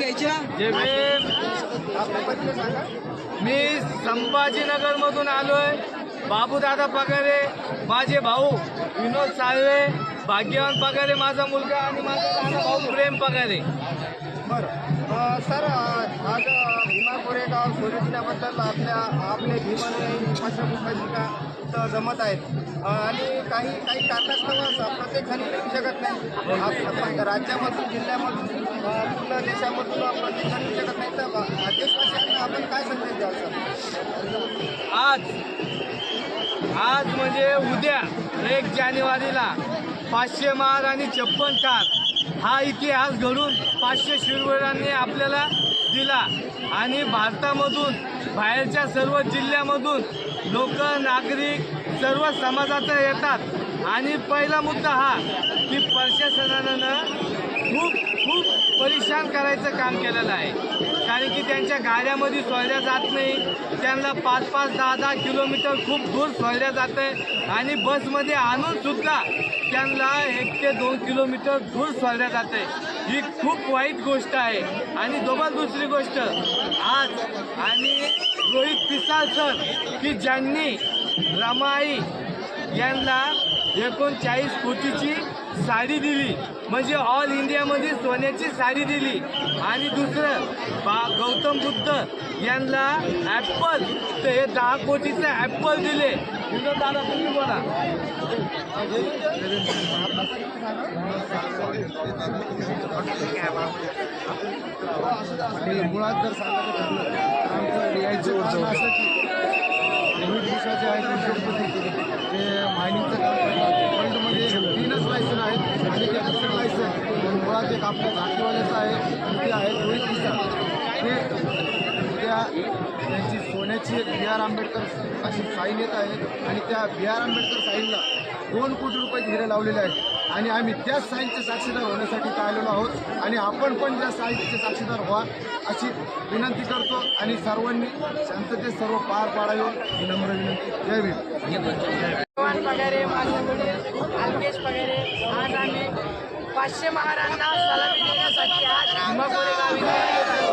घ्यायच्या जे मी संभाजीनगर मधून आलोय। बाबूदादा पगारे माझे भाऊ, विनोद साळवे, भाग्यवान पगारे माझा मुलगा आणि माझा लहान भाऊ प्रेम पगारे। बरं सर, आज भीमा कोरेगाव शर्यतीबद्दल आपले भीमाने पाठ्यपुस्तका इथं जमत आहेत आणि काही कारणास्तव प्रत्येक जण येऊ शकत नाही। राज्यामधून, जिल्ह्यामधून, पूर्ण देशामधून प्रत्येक जण येऊ शकत नाही। तर देशवासियांना आपण काय संदेश द्याल सर? आज म्हणजे उद्या 1 जानेवारीला 500 महार आणि 56 ठार हा इतिहास घडून 500 शूरवीरांनी आपल्याला दिला आणि भारतामधून, बाहेरच्या सर्व जिल्ह्यामधून लोक, नागरिक सर्व समाजाचं येतात। आणि पहिला मुद्दा हा की प्रशासनानं खूप परेशान करायचं काम केलेलं आहे, कारण की त्यांच्या गाड्यामध्ये सोडल्या जात नाही। त्यांना 5-5, 10-10 किलोमीटर खूप दूर सोडल्या जाते आणि बसमध्ये आणून सुद्धा त्यांना 1 ते 2 किलोमीटर दूर सोडल्या जाते। ही खूप वाईट गोष्ट आहे। आणि दुसरी गोष्ट, आज आणि रोहित पिसाळ सर की ज्यांनी रमाई यांना 39 कोटीची साडी दिली, म्हणजे ऑल इंडियामध्ये सोन्याची साडी दिली। आणि दुसरं, गौतम बुद्ध यांना ॲपल, तर हे 10 कोटीचे ॲपल दिले। दादा तुम्ही बोला। मुळात जर सांगायचं ठरलं तर आमचं यायचं कारण असं की रोहित विश्वाचे आहेत ते मायनिंगचं काम करतात। वर्ल्डमध्ये 3च लायसन आहेत आणि ते दुसरं लायसन मुळात एक आपल्या घाटीवाल्याचं आहे आणि ते आहे रोहित विश्वा। ते त्यांची सोन्याची एक बी आर आंबेडकर अशी साईन येत आहे आणि त्या बी आर आंबेडकर साईनला 2 कोटी रुपये हिरे लावलेले आहेत आणि आम्ही त्याच साईनचे साक्षीदार होण्यासाठी आलेलो आहोत आणि आपण पण त्या साईनचे साक्षीदार व्हा अशी विनंती करतो आणि सर्वांनी शांततेत सर्व पार पाडावे ही नम्र विनंती। जय भीम। पगारे, माझे वडील अल्पेश पगारे, आज आम्ही 500 महारांना सलामी देण्यासाठी आज भीमा कोरेगाव